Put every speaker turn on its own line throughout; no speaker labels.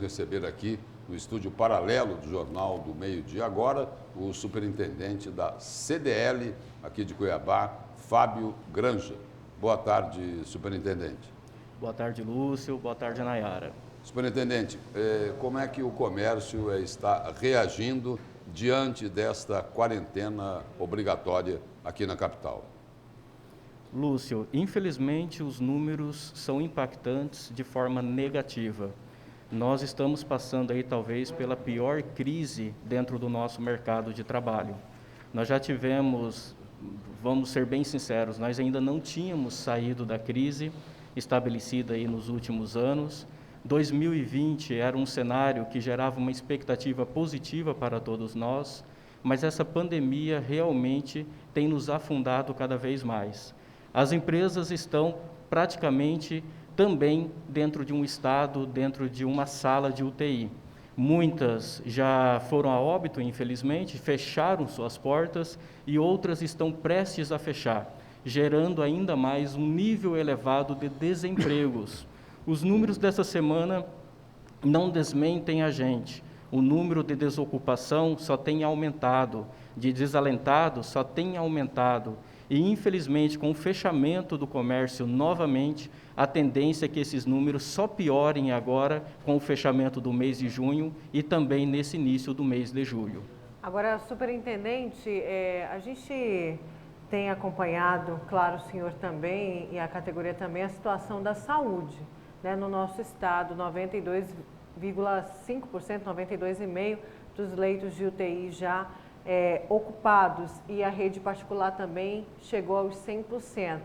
receber aqui no estúdio paralelo do Jornal do Meio-Dia agora o superintendente da CDL aqui de Cuiabá, Fábio Granja. Boa tarde, superintendente.
Boa tarde, Lúcio. Boa tarde, Nayara.
Superintendente, como é que o comércio está reagindo diante desta quarentena obrigatória aqui na capital?
Lúcio, infelizmente os números são impactantes de forma negativa. Nós estamos passando aí talvez pela pior crise dentro do nosso mercado de trabalho. Nós já tivemos, vamos ser bem sinceros, nós ainda não tínhamos saído da crise estabelecida aí nos últimos anos. 2020 era um cenário que gerava uma expectativa positiva para todos nós, mas essa pandemia realmente tem nos afundado cada vez mais. As empresas estão praticamente também dentro de um estado, dentro de uma sala de UTI. Muitas já foram a óbito, infelizmente, fecharam suas portas e outras estão prestes a fechar, gerando ainda mais um nível elevado de desempregos. Os números dessa semana não desmentem a gente. O número de desocupação só tem aumentado, de desalentados só tem aumentado. E, infelizmente, com o fechamento do comércio novamente, a tendência é que esses números só piorem agora com o fechamento do mês de junho e também nesse início do mês de julho.
Agora, superintendente, a gente tem acompanhado, claro, o senhor também e a categoria também, a situação da saúde, né, no nosso estado. 92,5%, 92,5% dos leitos de UTI já ocupados, e a rede particular também chegou aos 100%.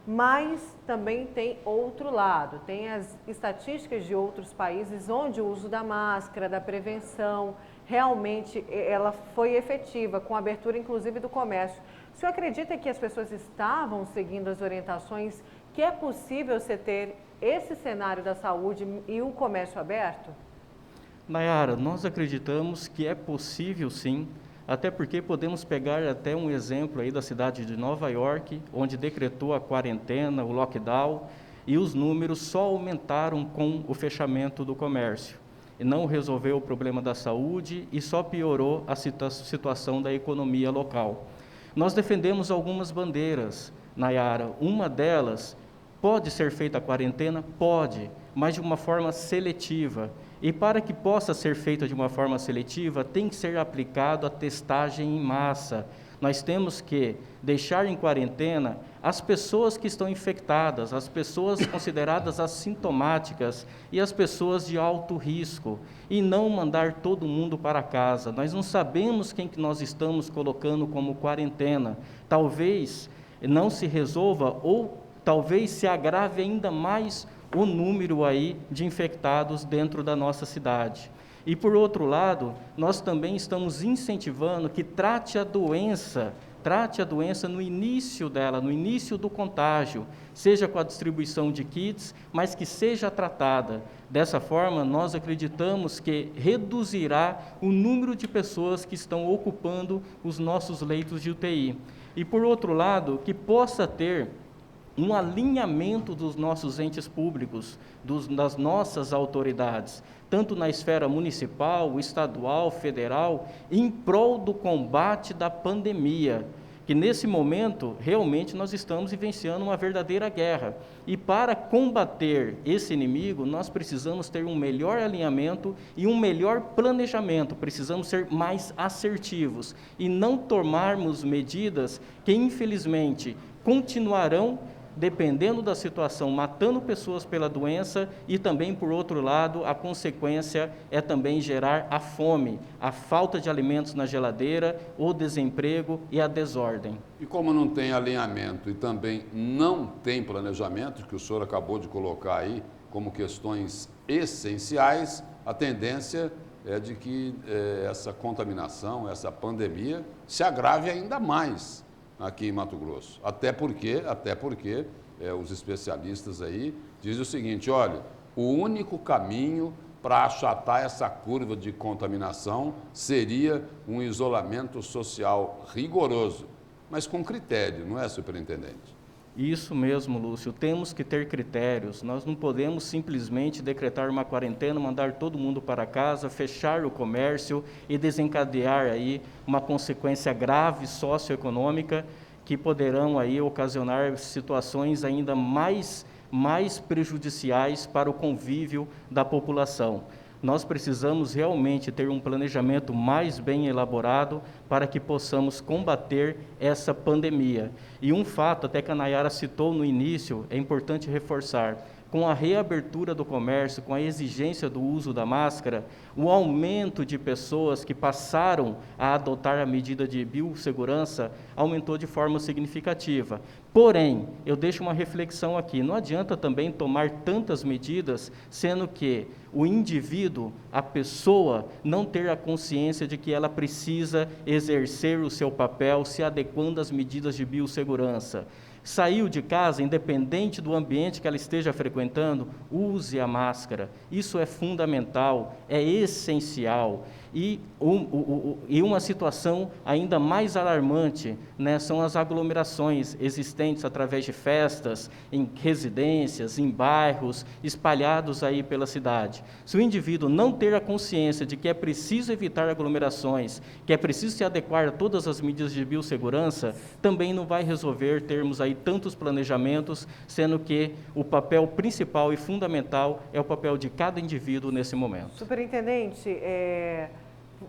Mas também tem outro lado, tem as estatísticas de outros países onde o uso da máscara, da prevenção, realmente ela foi efetiva, com a abertura inclusive do comércio. O senhor acredita que as pessoas estavam seguindo as orientações, que é possível você ter esse cenário da saúde e o comércio aberto?
Nayara, nós acreditamos que é possível sim, até porque podemos pegar até um exemplo aí da cidade de Nova York, onde decretou a quarentena, o lockdown, e os números só aumentaram com o fechamento do comércio. E não resolveu o problema da saúde e só piorou a situação da economia local. Nós defendemos algumas bandeiras, Nayara. Uma delas, pode ser feita a quarentena? Pode, mas de uma forma seletiva. E para que possa ser feita de uma forma seletiva, tem que ser aplicado a testagem em massa. Nós temos que deixar em quarentena as pessoas que estão infectadas, as pessoas consideradas assintomáticas e as pessoas de alto risco, e não mandar todo mundo para casa. Nós não sabemos quem que nós estamos colocando como quarentena. Talvez não se resolva ou talvez se agrave ainda mais o número aí de infectados dentro da nossa cidade. E por outro lado, nós também estamos incentivando que trate a doença no início dela, no início do contágio, seja com a distribuição de kits, mas que seja tratada. Dessa forma, nós acreditamos que reduzirá o número de pessoas que estão ocupando os nossos leitos de UTI. E por outro lado, que possa ter um alinhamento dos nossos entes públicos, das nossas autoridades, tanto na esfera municipal, estadual, federal, em prol do combate da pandemia, que nesse momento realmente nós estamos vivenciando uma verdadeira guerra. E para combater esse inimigo, nós precisamos ter um melhor alinhamento e um melhor planejamento, precisamos ser mais assertivos e não tomarmos medidas que infelizmente continuarão, dependendo da situação, matando pessoas pela doença, e também, por outro lado, a consequência é também gerar a fome, a falta de alimentos na geladeira, o desemprego e a desordem.
E como não tem alinhamento e também não tem planejamento, que o senhor acabou de colocar aí como questões essenciais, a tendência é de que essa contaminação, essa pandemia, se agrave ainda mais aqui em Mato Grosso. Até porque os especialistas aí dizem o seguinte: olha, o único caminho para achatar essa curva de contaminação seria um isolamento social rigoroso, mas com critério, não é, superintendente?
Isso mesmo, Lúcio. Temos que ter critérios. Nós não podemos simplesmente decretar uma quarentena, mandar todo mundo para casa, fechar o comércio e desencadear aí uma consequência grave socioeconômica que poderão aí ocasionar situações ainda mais prejudiciais para o convívio da população. Nós precisamos realmente ter um planejamento mais bem elaborado para que possamos combater essa pandemia. E um fato, até que a Nayara citou no início, é importante reforçar: com a reabertura do comércio, com a exigência do uso da máscara, o aumento de pessoas que passaram a adotar a medida de biossegurança aumentou de forma significativa. Porém, eu deixo uma reflexão aqui: não adianta também tomar tantas medidas, sendo que o indivíduo, a pessoa, não ter a consciência de que ela precisa exercer o seu papel se adequando às medidas de biossegurança. Saiu de casa, independente do ambiente que ela esteja frequentando, use a máscara. Isso é fundamental, é essencial. E uma situação ainda mais alarmante, né, são as aglomerações existentes através de festas, em residências, em bairros, espalhados aí pela cidade. Se o indivíduo não ter a consciência de que é preciso evitar aglomerações, que é preciso se adequar a todas as medidas de biossegurança, também não vai resolver termos aí tantos planejamentos, sendo que o papel principal e fundamental é o papel de cada indivíduo nesse momento.
Superintendente,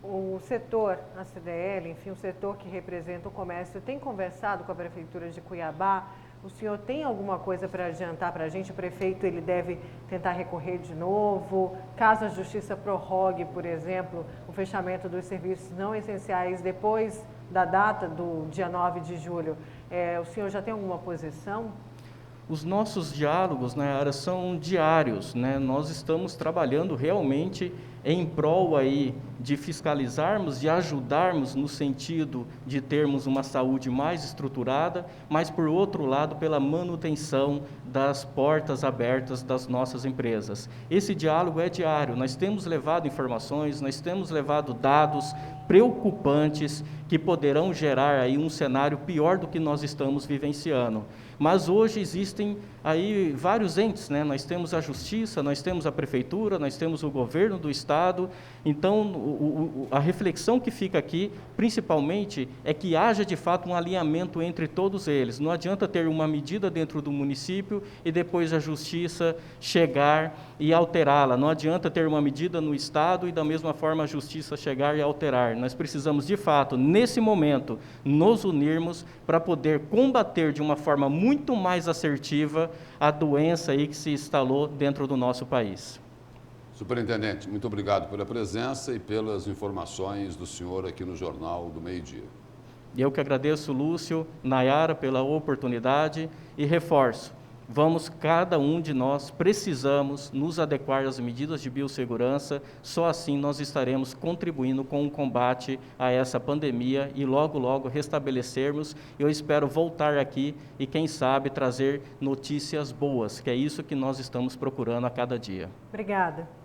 o setor, a CDL, enfim, o setor que representa o comércio, tem conversado com a Prefeitura de Cuiabá? O senhor tem alguma coisa para adiantar para a gente? O prefeito ele deve tentar recorrer de novo? Caso a Justiça prorrogue, por exemplo, o fechamento dos serviços não essenciais depois da data do dia 9 de julho, o senhor já tem alguma posição?
Os nossos diálogos, Nayara, são diários, né? Nós estamos trabalhando realmente em prol aí de fiscalizarmos, de ajudarmos no sentido de termos uma saúde mais estruturada, mas por outro lado pela manutenção das portas abertas das nossas empresas. Esse diálogo é diário, nós temos levado informações, nós temos levado dados preocupantes que poderão gerar aí um cenário pior do que nós estamos vivenciando. Mas hoje existem aí vários entes, né? Nós temos a Justiça, nós temos a Prefeitura, nós temos o Governo do Estado. Então, a reflexão que fica aqui, principalmente, é que haja de fato um alinhamento entre todos eles. Não adianta ter uma medida dentro do município e depois a Justiça chegar e alterá-la. Não adianta ter uma medida no Estado e da mesma forma a Justiça chegar e alterar. Nós precisamos, de fato, nesse momento, nos unirmos para poder combater de uma forma muito mais assertiva a doença aí que se instalou dentro do nosso país.
Superintendente, muito obrigado pela presença e pelas informações do senhor aqui no Jornal do Meio-Dia.
Eu que agradeço, Lúcio, Nayara, pela oportunidade e reforço: vamos, cada um de nós, precisamos nos adequar às medidas de biossegurança, só assim nós estaremos contribuindo com o combate a essa pandemia e logo, logo restabelecermos. Eu espero voltar aqui e, quem sabe, trazer notícias boas, que é isso que nós estamos procurando a cada dia.
Obrigada.